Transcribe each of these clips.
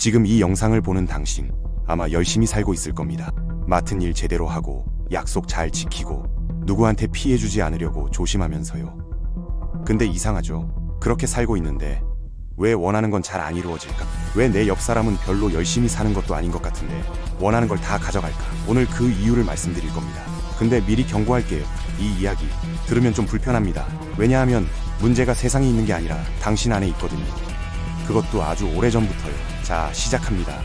지금 이 영상을 보는 당신 아마 열심히 살고 있을 겁니다. 맡은 일 제대로 하고 약속 잘 지키고 누구한테 피해주지 않으려고 조심하면서요. 근데 이상하죠? 그렇게 살고 있는데 왜 원하는 건 잘 안 이루어질까? 왜 내 옆 사람은 별로 열심히 사는 것도 아닌 것 같은데 원하는 걸 다 가져갈까? 오늘 그 이유를 말씀드릴 겁니다. 근데 미리 경고할게요. 이 이야기 들으면 좀 불편합니다. 왜냐하면 문제가 세상에 있는 게 아니라 당신 안에 있거든요. 그것도 아주 오래전부터요. 자, 시작합니다.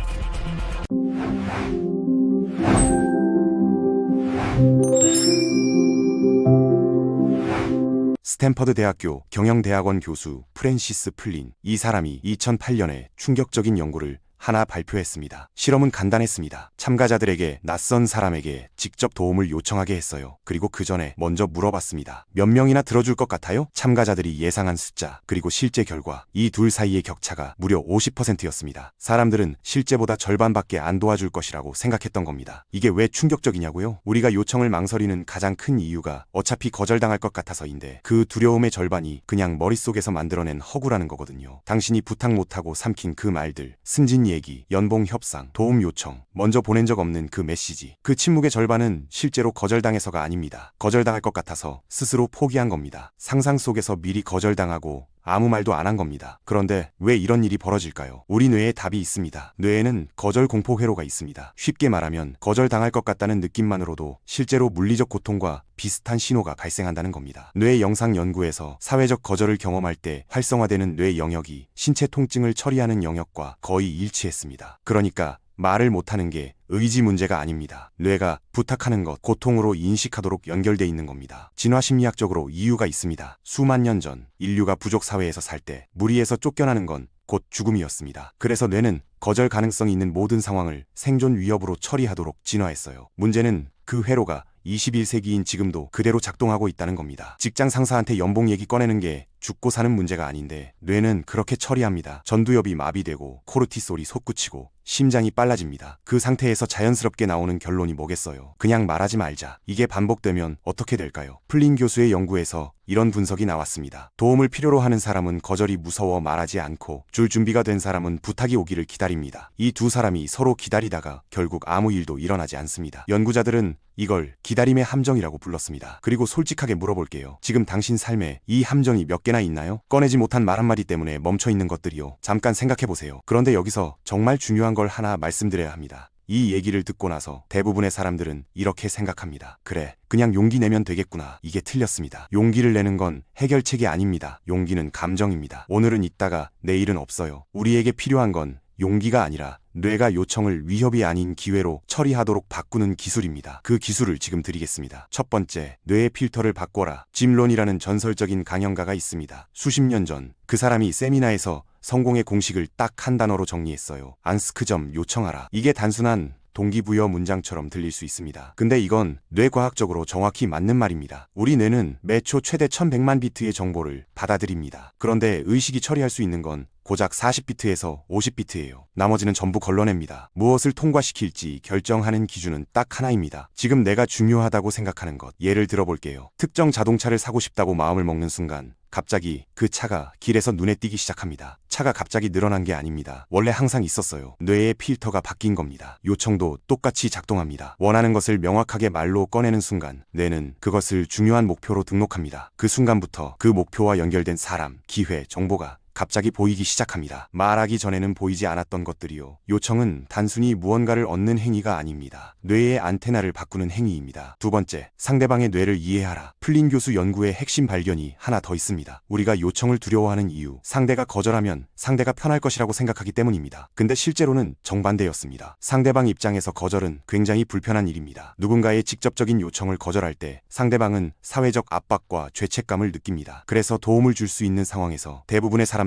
스탠퍼드 대학교 경영대학원 교수 프랜시스 플린, 이 사람이 2008년에 충격적인 연구를 하나 발표했습니다. 실험은 간단했습니다. 참가자들에게 낯선 사람에게 직접 도움을 요청하게 했어요. 그리고 그 전에 먼저 물어봤습니다. 몇 명이나 들어줄 것 같아요? 참가자들이 예상한 숫자, 그리고 실제 결과, 이 둘 사이의 격차가 무려 50%였습니다. 사람들은 실제보다 절반밖에 안 도와줄 것이라고 생각했던 겁니다. 이게 왜 충격적이냐고요? 우리가 요청을 망설이는 가장 큰 이유가 어차피 거절당할 것 같아서인데, 그 두려움의 절반이 그냥 머릿속에서 만들어낸 허구라는 거거든요. 당신이 부탁 못하고 삼킨 그 말들, 승진 얘기, 연봉 협상, 도움 요청, 먼저 보낸 적 없는 그 메시지, 그 침묵의 절반은 실제로 거절당해서가 아닙니다. 거절당할 것 같아서 스스로 포기한 겁니다. 상상 속에서 미리 거절당하고 아무 말도 안 한 겁니다. 그런데 왜 이런 일이 벌어질까요? 우리 뇌에 답이 있습니다. 뇌에는 거절 공포 회로가 있습니다. 쉽게 말하면 거절당할 것 같다는 느낌만으로도 실제로 물리적 고통과 비슷한 신호가 발생한다는 겁니다. 뇌 영상 연구에서 사회적 거절을 경험할 때 활성화되는 뇌 영역이 신체 통증을 처리하는 영역과 거의 일치했습니다. 그러니까 말을 못하는 게 의지 문제가 아닙니다. 뇌가 부탁하는 것, 고통으로 인식하도록 연결돼 있는 겁니다. 진화심리학적으로 이유가 있습니다. 수만 년 전 인류가 부족 사회에서 살 때 무리에서 쫓겨나는 건 곧 죽음이었습니다. 그래서 뇌는 거절 가능성이 있는 모든 상황을 생존 위협으로 처리하도록 진화했어요. 문제는 그 회로가 21세기인 지금도 그대로 작동하고 있다는 겁니다. 직장 상사한테 연봉 얘기 꺼내는 게 죽고 사는 문제가 아닌데 뇌는 그렇게 처리합니다. 전두엽이 마비되고 코르티솔이 솟구치고 심장이 빨라집니다. 그 상태에서 자연스럽게 나오는 결론이 뭐겠어요? 그냥 말하지 말자. 이게 반복되면 어떻게 될까요? 플린 교수의 연구에서 이런 분석이 나왔습니다. 도움을 필요로 하는 사람은 거절이 무서워 말하지 않고 줄 준비가 된 사람은 부탁이 오기를 기다립니다. 이 두 사람이 서로 기다리다가 결국 아무 일도 일어나지 않습니다. 연구자들은 이걸 기다림의 함정이라고 불렀습니다. 그리고 솔직하게 물어볼게요. 지금 당신 삶에 이 함정이 몇 개나 있나요? 꺼내지 못한 말 한마디 때문에 멈춰있는 것들이요. 잠깐 생각해보세요. 그런데 여기서 정말 중요한 걸 하나 말씀드려야 합니다. 이 얘기를 듣고 나서 대부분의 사람들은 이렇게 생각합니다. 그래, 그냥 용기 내면 되겠구나. 이게 틀렸습니다. 용기를 내는 건 해결책이 아닙니다. 용기는 감정입니다. 오늘은 있다가 내일은 없어요. 우리에게 필요한 건 용기가 아니라 뇌가 요청을 위협이 아닌 기회로 처리하도록 바꾸는 기술입니다. 그 기술을 지금 드리겠습니다. 첫 번째, 뇌의 필터를 바꿔라. 짐 론이라는 전설적인 강연가가 있습니다. 수십 년 전 그 사람이 세미나에서 성공의 공식을 딱 한 단어로 정리했어요. 안스크 점 요청하라. 이게 단순한 동기부여 문장처럼 들릴 수 있습니다. 근데 이건 뇌과학적으로 정확히 맞는 말입니다. 우리 뇌는 매초 최대 1100만 비트의 정보를 받아들입니다. 그런데 의식이 처리할 수 있는 건 고작 40비트에서 50비트예요. 나머지는 전부 걸러냅니다. 무엇을 통과시킬지 결정하는 기준은 딱 하나입니다. 지금 내가 중요하다고 생각하는 것. 예를 들어볼게요. 특정 자동차를 사고 싶다고 마음을 먹는 순간 갑자기 그 차가 길에서 눈에 띄기 시작합니다. 차가 갑자기 늘어난 게 아닙니다. 원래 항상 있었어요. 뇌의 필터가 바뀐 겁니다. 요청도 똑같이 작동합니다. 원하는 것을 명확하게 말로 꺼내는 순간 뇌는 그것을 중요한 목표로 등록합니다. 그 순간부터 그 목표와 연결된 사람, 기회, 정보가 갑자기 보이기 시작합니다. 말하기 전에는 보이지 않았던 것들이요. 요청은 단순히 무언가를 얻는 행위가 아닙니다. 뇌의 안테나를 바꾸는 행위입니다. 두 번째, 상대방의 뇌를 이해하라. 플린 교수 연구의 핵심 발견이 하나 더 있습니다. 우리가 요청을 두려워하는 이유, 상대가 거절하면 상대가 편할 것이라고 생각하기 때문입니다. 근데 실제로는 정반대였습니다. 상대방 입장에서 거절은 굉장히 불편한 일입니다. 누군가의 직접적인 요청을 거절할 때 상대방은 사회적 압박과 죄책감을 느낍니다. 그래서 도움을 줄 수 있는 상황에서 대부분의 사람들은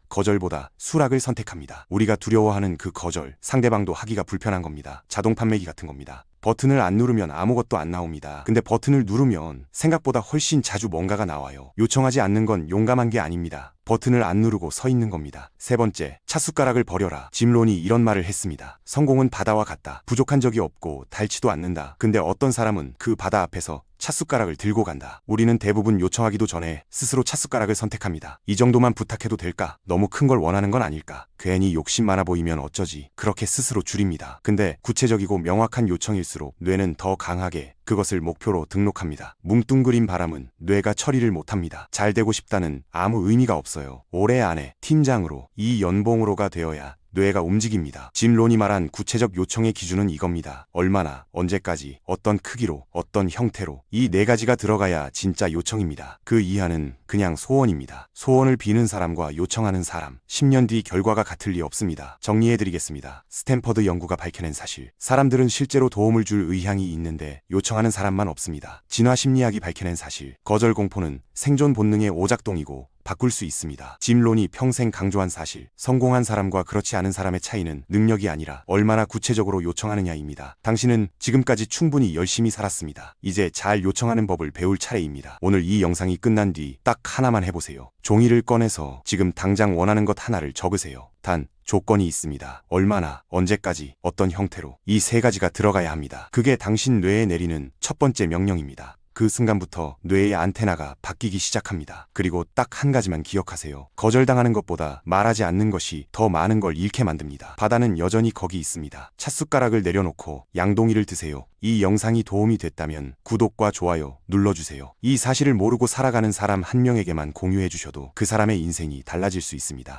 거절보다 수락을 선택합니다. 우리가 두려워하는 그 거절, 상대방도 하기가 불편한 겁니다. 자동 판매기 같은 겁니다. 버튼을 안 누르면 아무것도 안 나옵니다. 근데 버튼을 누르면 생각보다 훨씬 자주 뭔가가 나와요. 요청하지 않는 건 용감한 게 아닙니다. 버튼을 안 누르고 서 있는 겁니다. 세 번째, 찻숟가락을 버려라. 짐 론이 이런 말을 했습니다. 성공은 바다와 같다. 부족한 적이 없고 닳지도 않는다. 근데 어떤 사람은 그 바다 앞에서 찻숟가락을 들고 간다. 우리는 대부분 요청하기도 전에 스스로 찻숟가락을 선택합니다. 이 정도만 부탁해도 될까? 너무 큰 걸 원하는 건 아닐까? 괜히 욕심 많아 보이면 어쩌지? 그렇게 스스로 줄입니다. 근데 구체적이고 명확한 요청일수록 뇌는 더 강하게 그것을 목표로 등록합니다. 뭉뚱그린 바람은 뇌가 처리를 못합니다. 잘 되고 싶다는 아무 의미가 없어요. 올해 안에 팀장으로, 이 연봉으로가 되어야 뇌가 움직입니다. 짐 론이 말한 구체적 요청의 기준은 이겁니다. 얼마나, 언제까지, 어떤 크기로, 어떤 형태로, 이 네 가지가 들어가야 진짜 요청입니다. 그 이하는 그냥 소원입니다. 소원을 비는 사람과 요청하는 사람, 10년 뒤 결과가 같을 리 없습니다. 정리해드리겠습니다. 스탠퍼드 연구가 밝혀낸 사실, 사람들은 실제로 도움을 줄 의향이 있는데 요청하는 사람만 없습니다. 진화 심리학이 밝혀낸 사실, 거절 공포는 생존 본능의 오작동이고 바꿀 수 있습니다. 짐 론이 평생 강조한 사실, 성공한 사람과 그렇지 않은 사람의 차이는 능력이 아니라 얼마나 구체적으로 요청하느냐입니다. 당신은 지금까지 충분히 열심히 살았습니다. 이제 잘 요청하는 법을 배울 차례입니다. 오늘 이 영상이 끝난 뒤 딱 하나만 해보세요. 종이를 꺼내서 지금 당장 원하는 것 하나를 적으세요. 단, 조건이 있습니다. 얼마나, 언제까지, 어떤 형태로, 이 세 가지가 들어가야 합니다. 그게 당신 뇌에 내리는 첫 번째 명령입니다. 그 순간부터 뇌의 안테나가 바뀌기 시작합니다. 그리고 딱 한 가지만 기억하세요. 거절당하는 것보다 말하지 않는 것이 더 많은 걸 잃게 만듭니다. 바다는 여전히 거기 있습니다. 찻숟가락을 내려놓고 양동이를 드세요. 이 영상이 도움이 됐다면 구독과 좋아요 눌러주세요. 이 사실을 모르고 살아가는 사람 한 명에게만 공유해 주셔도 그 사람의 인생이 달라질 수 있습니다.